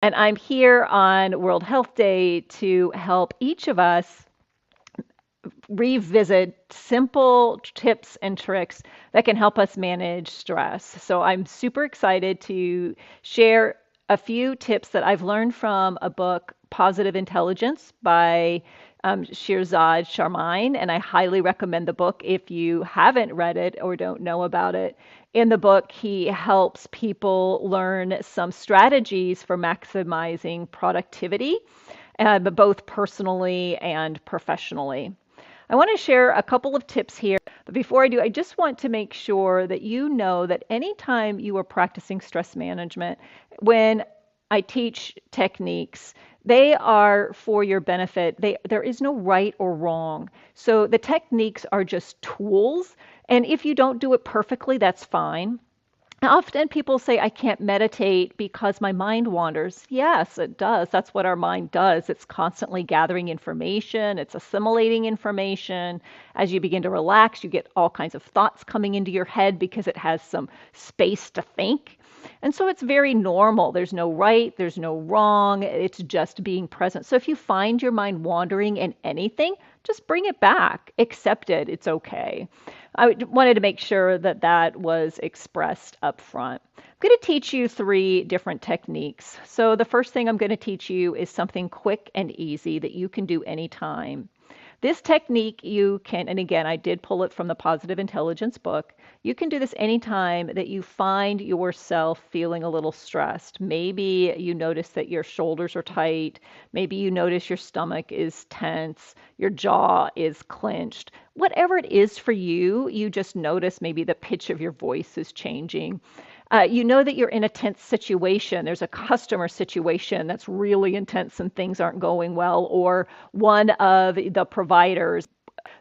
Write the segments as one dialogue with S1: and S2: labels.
S1: And I'm here on World Health Day to help each of us revisit simple tips and tricks that can help us manage stress. So I'm super excited to share a few tips that I've learned from a book, Positive Intelligence by Shirzad Sharmine, and I highly recommend the book if you haven't read it or don't know about it. In the book, he helps people learn some strategies for maximizing productivity, both personally and professionally. I want to share a couple of tips here. But before I do, I just want to make sure that you know that anytime you are practicing stress management, when I teach techniques, they are for your benefit. There is no right or wrong. So the techniques are just tools. And if you don't do it perfectly, that's fine. Often people say, I can't meditate because my mind wanders. Yes, it does. That's what our mind does. It's constantly gathering information, it's assimilating information. As you begin to relax, you get all kinds of thoughts coming into your head because it has some space to think. And so it's very normal. There's no right, there's no wrong. It's just being present. So if you find your mind wandering in anything, just bring it back, accept it. It's okay. I wanted to make sure that that was expressed up front. I'm going to teach you three different techniques. So the first thing I'm going to teach you is something quick and easy that you can do anytime. This technique you can, and again, I did pull it from the Positive Intelligence book. You can do this anytime that you find yourself feeling a little stressed. Maybe you notice that your shoulders are tight. Maybe you notice your stomach is tense, your jaw is clenched. Whatever it is for you, you just notice maybe the pitch of your voice is changing. You know that you're in a tense situation. There's a customer situation that's really intense and things aren't going well, or one of the providers,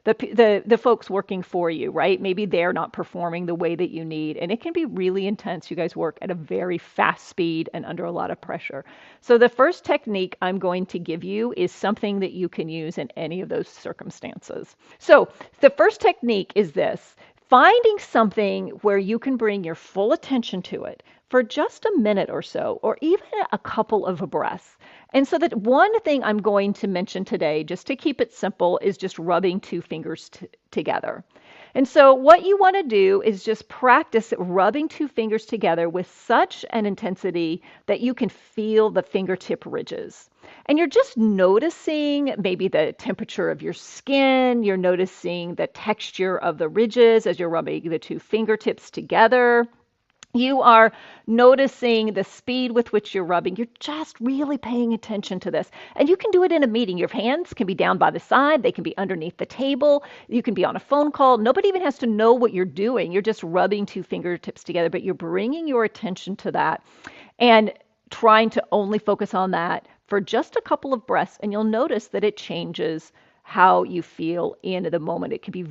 S1: the folks working for you, right? Maybe they're not performing the way that you need, and it can be really intense. You guys work at a very fast speed and under a lot of pressure. So the first technique I'm going to give you is something that you can use in any of those circumstances. So the first technique is this: finding something where you can bring your full attention to it for just a minute or so, or even a couple of breaths. And so that one thing I'm going to mention today, just to keep it simple, is just rubbing two fingers together. And so what you want to do is just practice rubbing two fingers together with such an intensity that you can feel the fingertip ridges. And you're just noticing maybe the temperature of your skin, you're noticing the texture of the ridges as you're rubbing the two fingertips together. You are noticing the speed with which you're rubbing. You're just really paying attention to this. And you can do it in a meeting. Your hands can be down by the side. They can be underneath the table. You can be on a phone call. Nobody even has to know what you're doing. You're just rubbing two fingertips together, but you're bringing your attention to that and trying to only focus on that for just a couple of breaths. And you'll notice that it changes how you feel in the moment. It can be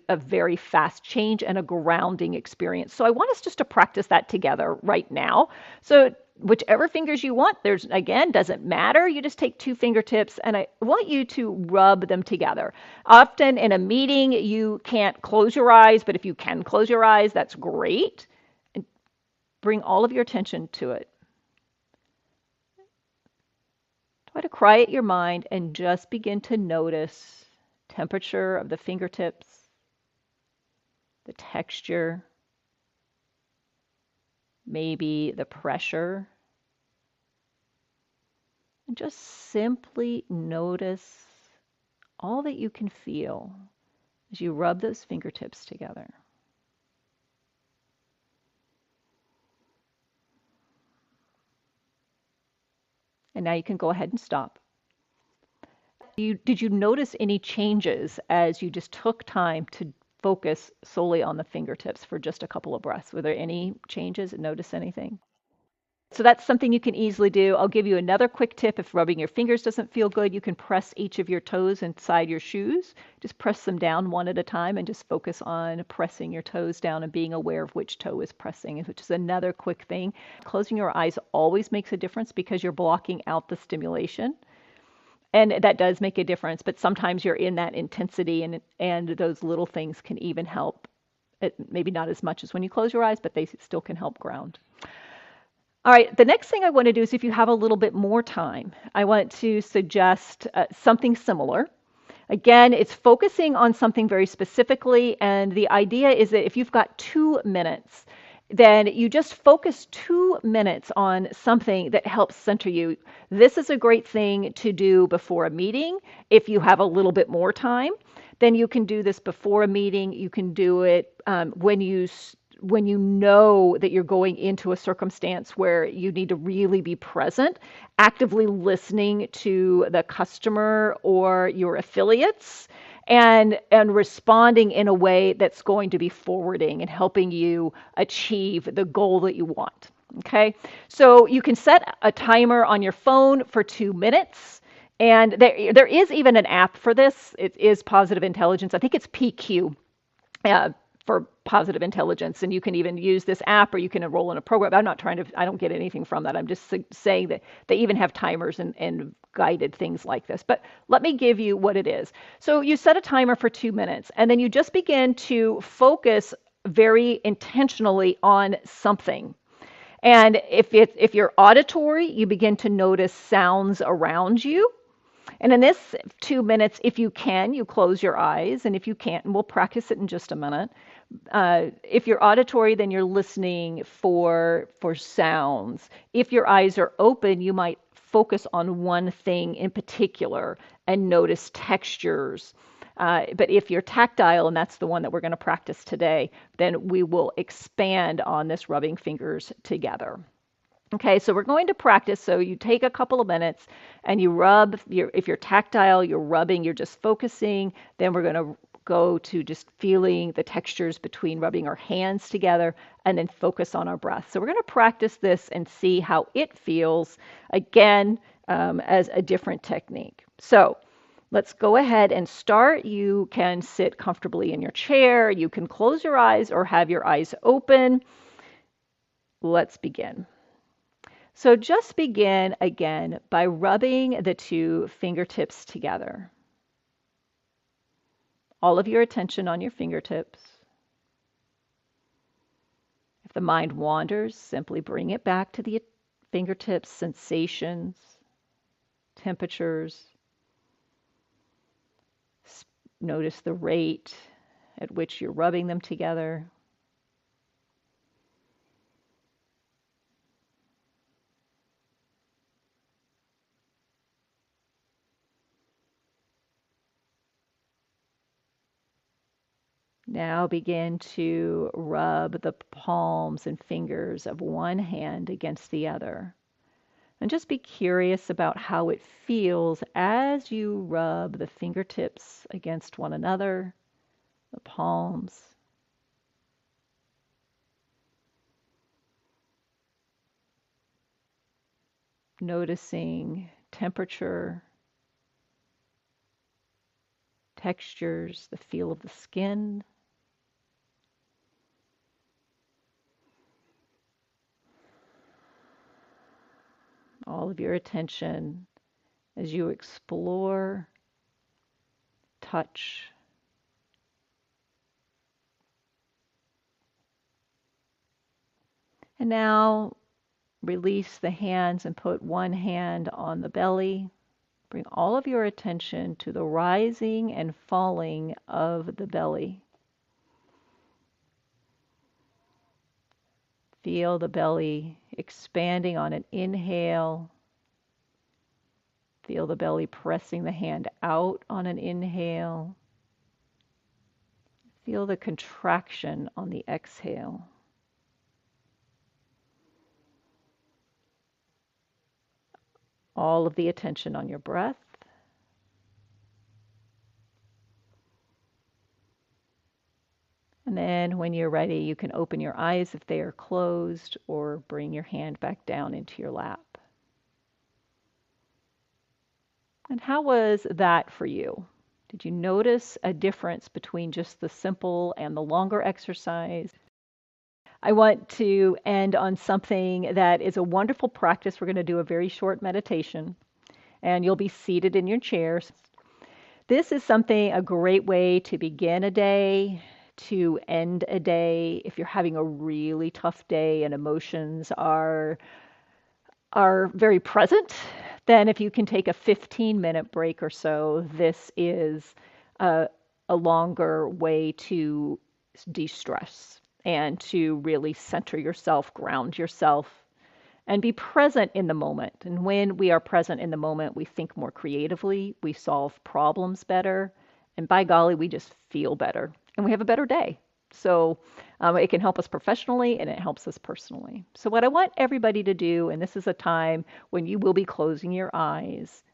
S1: a very fast change and a grounding experience. So I want us just to practice that together right now. So whichever fingers you want, there's, again, doesn't matter. You just take two fingertips and I want you to rub them together. Often in a meeting, you can't close your eyes, but if you can close your eyes, that's great. And bring all of your attention to it. Try to quiet your mind and just begin to notice temperature of the fingertips, the texture, maybe the pressure. And just simply notice all that you can feel as you rub those fingertips together. And now you can go ahead and stop. Did you notice any changes as you just took time to focus solely on the fingertips for just a couple of breaths? Were there any changes? Notice anything? So that's something you can easily do. I'll give you another quick tip. If rubbing your fingers doesn't feel good, you can press each of your toes inside your shoes. Just press them down one at a time and just focus on pressing your toes down and being aware of which toe is pressing, which is another quick thing. Closing your eyes always makes a difference because you're blocking out the stimulation. And that does make a difference, but sometimes you're in that intensity and those little things can even help. Maybe not as much as when you close your eyes, but they still can help ground. All right, the next thing I want to do is if you have a little bit more time, I want to suggest something similar. Again, it's focusing on something very specifically, and the idea is that if you've got 2 minutes, then you just focus 2 minutes on something that helps center you. This is a great thing to do before a meeting. If you have a little bit more time, then you can do this before a meeting. You can do it when you know that you're going into a circumstance where you need to really be present, actively listening to the customer or your affiliates and responding in a way that's going to be forwarding and helping you achieve the goal that you want. Okay, so you can set a timer on your phone for 2 minutes. And there is even an app for this. It is Positive Intelligence. I think it's PQ, uh, for positive intelligence. And you can even use this app or you can enroll in a program. I don't get anything from that. I'm just saying that they even have timers and guided things like this. But let me give you what it is. So you set a timer for 2 minutes and then you just begin to focus very intentionally on something. And if you're auditory, you begin to notice sounds around you. And in this 2 minutes, if you can, you close your eyes. And if you can't, and we'll practice it in just a minute. If you're auditory, then you're listening for sounds. If your eyes are open, you might focus on one thing in particular and notice textures. But if you're tactile, and that's the one that we're going to practice today, then we will expand on this rubbing fingers together. Okay, so we're going to practice. So you take a couple of minutes and you rub. If you're tactile, you're rubbing, you're just focusing. Then we're going to go to just feeling the textures between rubbing our hands together and then focus on our breath. So we're going to practice this and see how it feels again as a different technique. So let's go ahead and start. You can sit comfortably in your chair. You can close your eyes or have your eyes open. Let's begin. So just begin again by rubbing the two fingertips together. All of your attention on your fingertips. If the mind wanders, simply bring it back to the fingertips, sensations, temperatures. Notice the rate at which you're rubbing them together. Now begin to rub the palms and fingers of one hand against the other. And just be curious about how it feels as you rub the fingertips against one another, the palms. Noticing temperature, textures, the feel of the skin. All of your attention as you explore touch. And now release the hands and put one hand on the belly. Bring all of your attention to the rising and falling of the belly. Feel the belly expanding on an inhale. Feel the belly pressing the hand out on an inhale. Feel the contraction on the exhale. All of the attention on your breath. And then when you're ready, you can open your eyes if they are closed or bring your hand back down into your lap. And how was that for you? Did you notice a difference between just the simple and the longer exercise? I want to end on something that is a wonderful practice. We're going to do a very short meditation, and you'll be seated in your chairs. This is a great way to begin a day, to end a day. If you're having a really tough day and emotions are are very present, then if you can take a 15-minute break or so, this is a, a longer way to de-stress and to really center yourself, ground yourself, and be present in the moment. And when we are present in the moment, we think more creatively, we solve problems better, and by golly, we just feel better and we have a better day. So it can help us professionally and it helps us personally. So, what I want everybody to do, and this is a time when you will be closing your eyes,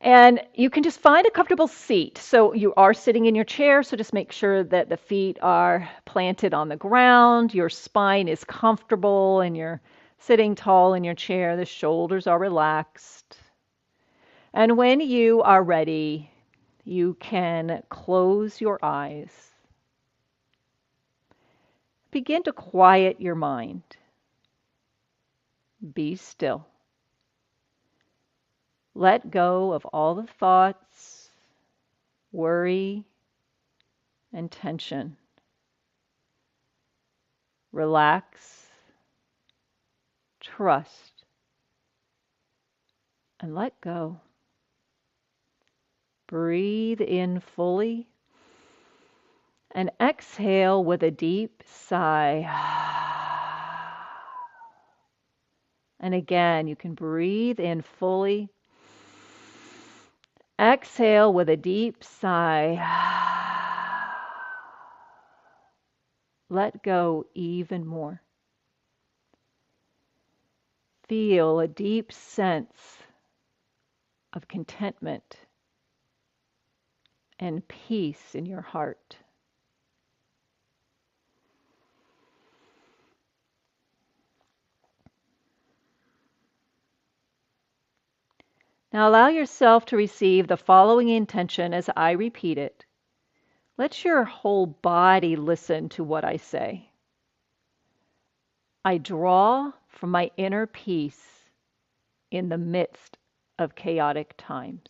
S1: and you can just find a comfortable seat. So you are sitting in your chair, so just make sure that the feet are planted on the ground, your spine is comfortable, and you're sitting tall in your chair. The shoulders are relaxed. And when you are ready, you can close your eyes. Begin to quiet your mind. Be still. Let go of all the thoughts, worry, and tension. Relax, trust, and let go. Breathe in fully and exhale with a deep sigh. And again, you can breathe in fully. Exhale with a deep sigh. Let go even more. Feel a deep sense of contentment and peace in your heart. Now allow yourself to receive the following intention as I repeat it. Let your whole body listen to what I say. I draw from my inner peace in the midst of chaotic times.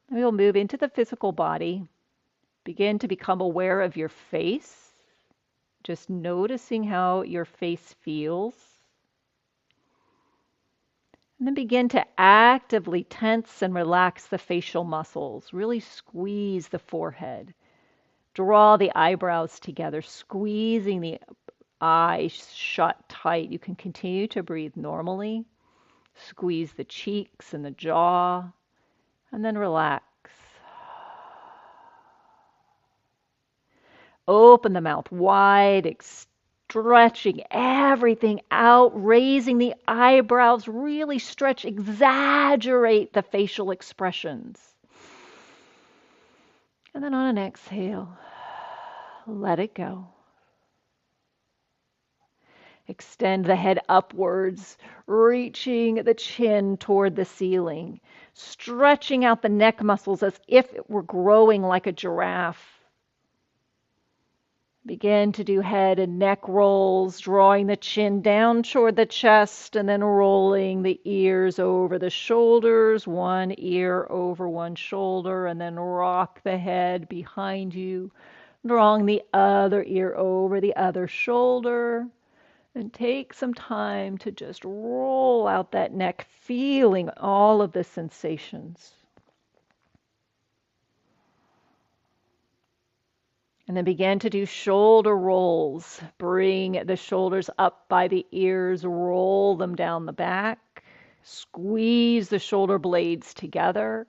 S1: We will move into the physical body. Begin to become aware of your face, just noticing how your face feels. And then begin to actively tense and relax the facial muscles. Really squeeze the forehead. Draw the eyebrows together, squeezing the eyes shut tight. You can continue to breathe normally. Squeeze the cheeks and the jaw, and then relax. Open the mouth wide, stretching everything out, raising the eyebrows, really stretch, exaggerate the facial expressions. And then on an exhale, let it go. Extend the head upwards, reaching the chin toward the ceiling, stretching out the neck muscles as if it were growing like a giraffe. Begin to do head and neck rolls, drawing the chin down toward the chest and then rolling the ears over the shoulders, one ear over one shoulder, and then rock the head behind you, drawing the other ear over the other shoulder. And take some time to just roll out that neck, feeling all of the sensations. And then begin to do shoulder rolls. Bring the shoulders up by the ears, roll them down the back, squeeze the shoulder blades together,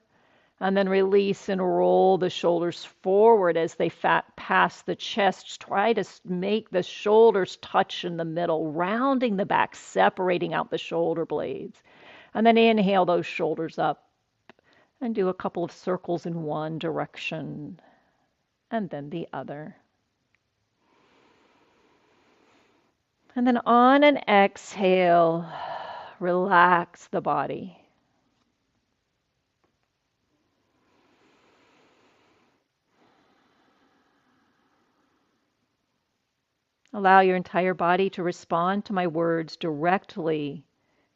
S1: and then release and roll the shoulders forward as they pass the chest. Try to make the shoulders touch in the middle, rounding the back, separating out the shoulder blades. And then inhale those shoulders up and do a couple of circles in one direction and then the other. And then on an exhale, relax the body. Allow your entire body to respond to my words directly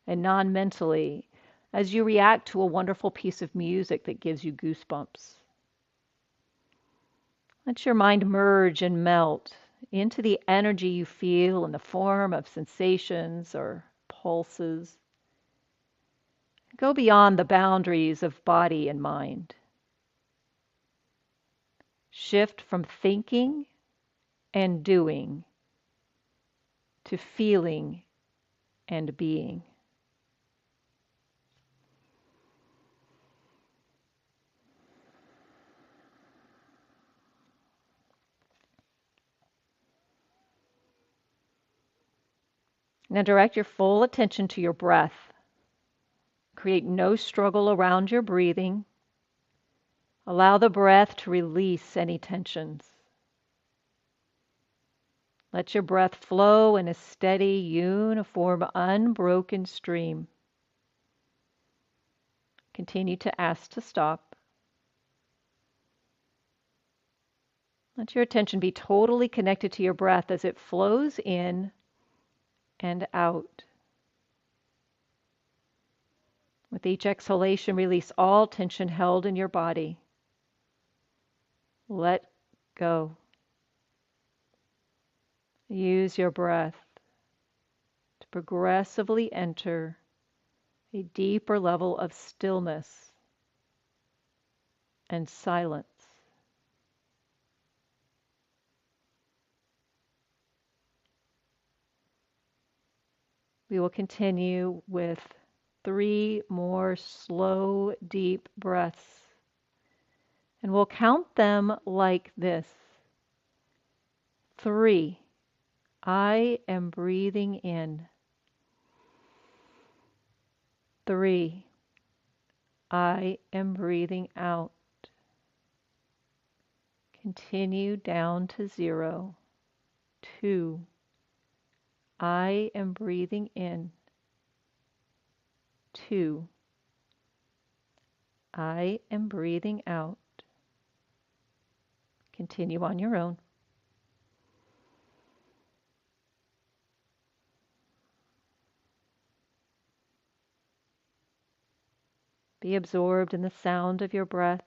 S1: and non-mentally. as you react to a wonderful piece of music that gives you goosebumps. Let your mind merge and melt into the energy you feel in the form of sensations or pulses. Go beyond the boundaries of body and mind. Shift from thinking and doing to feeling and being. Now direct your full attention to your breath. Create no struggle around your breathing. Allow the breath to release any tensions. Let your breath flow in a steady, uniform, unbroken stream. Continue to ask to stop. Let your attention be totally connected to your breath as it flows in and out. With each exhalation, release all tension held in your body. Let go. Use your breath to progressively enter a deeper level of stillness and silence. We will continue with 3 more slow, deep breaths. And we'll count them like this. 3. I am breathing in. 3. I am breathing out. Continue down to 0. 2. I am breathing in. 2. I am breathing out. Continue on your own. Be absorbed in the sound of your breath.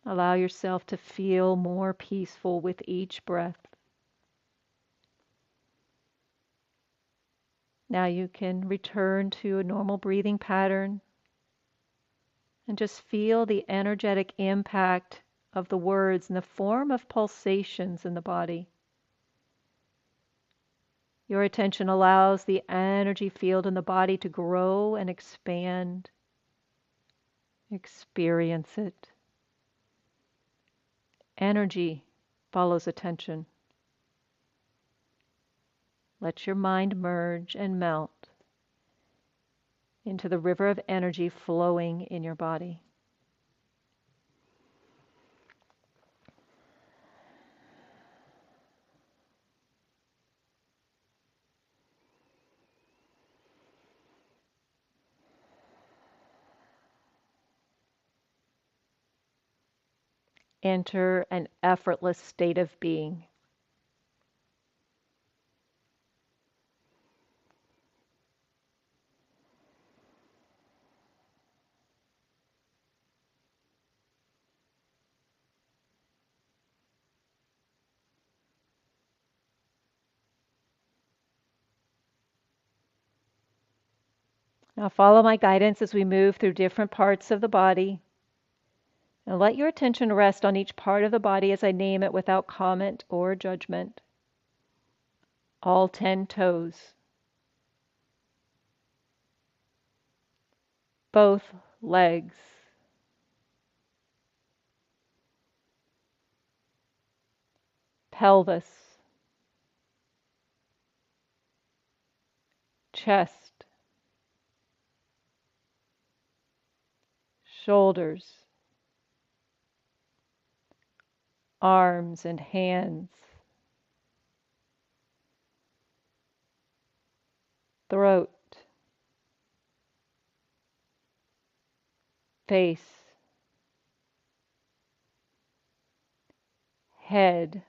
S1: Allow yourself to feel more peaceful with each breath. Now you can return to a normal breathing pattern and just feel the energetic impact of the words in the form of pulsations in the body. Your attention allows the energy field in the body to grow and expand. Experience it. Energy follows attention. Let your mind merge and melt into the river of energy flowing in your body. Enter an effortless state of being. Now follow my guidance as we move through different parts of the body. And let your attention rest on each part of the body as I name it without comment or judgment. All 10 toes. Both legs. Pelvis. Chest. Shoulders. Arms and hands. Throat. Face. Head.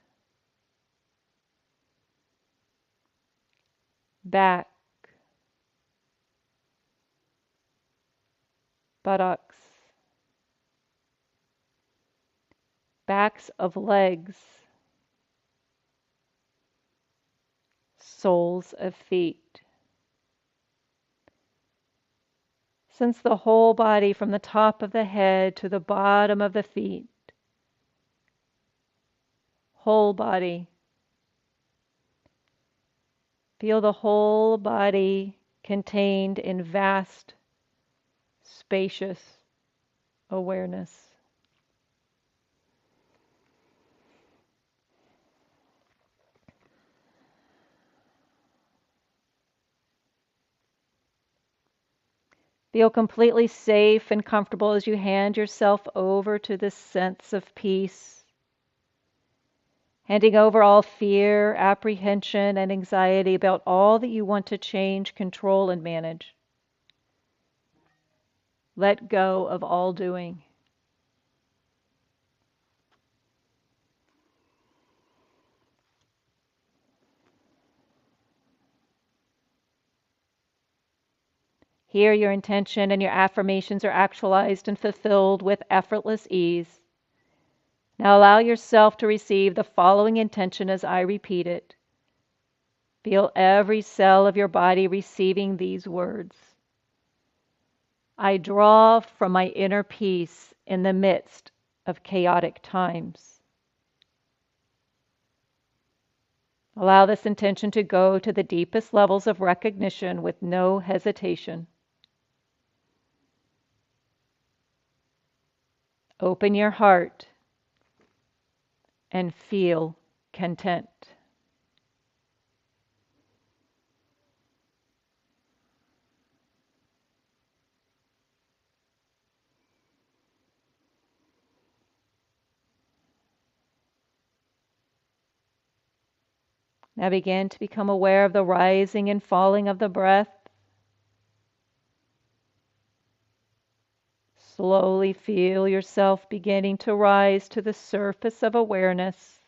S1: back, buttocks, backs of legs, soles of feet. Sense the whole body from the top of the head to the bottom of the feet. Whole body. Feel the whole body contained in vast, spacious awareness. Feel completely safe and comfortable as you hand yourself over to this sense of peace, handing over all fear, apprehension, and anxiety about all that you want to change, control, and manage. Let go of all doing. Here, your intention and your affirmations are actualized and fulfilled with effortless ease. Now allow yourself to receive the following intention as I repeat it. Feel every cell of your body receiving these words. I draw from my inner peace in the midst of chaotic times. Allow this intention to go to the deepest levels of recognition with no hesitation. Open your heart and feel content. Now begin to become aware of the rising and falling of the breath. Slowly feel yourself beginning to rise to the surface of awareness.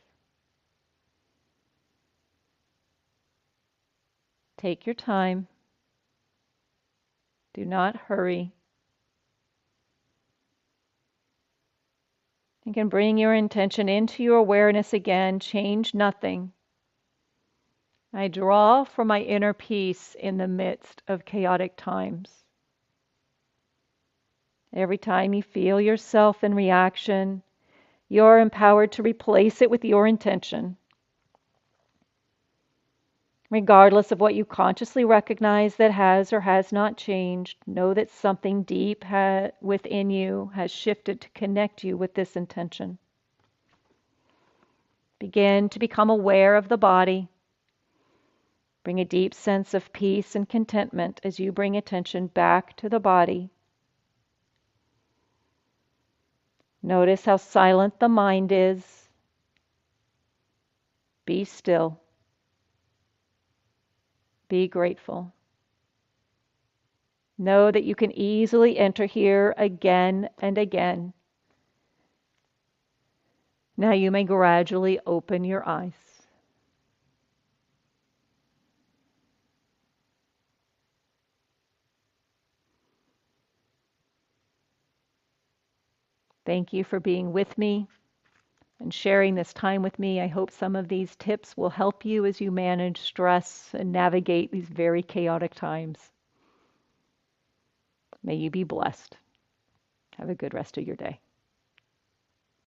S1: Take your time. Do not hurry. You can bring your intention into your awareness again. Change nothing. I draw from my inner peace in the midst of chaotic times. Every time you feel yourself in reaction, you're empowered to replace it with your intention. Regardless of what you consciously recognize that has or has not changed, know that something deep within you has shifted to connect you with this intention. Begin to become aware of the body. Bring a deep sense of peace and contentment as you bring attention back to the body. Notice how silent the mind is. Be still. Be grateful. Know that you can easily enter here again and again. Now you may gradually open your eyes. Thank you for being with me and sharing this time with me. I hope some of these tips will help you as you manage stress and navigate these very chaotic times. May you be blessed. Have a good rest of your day.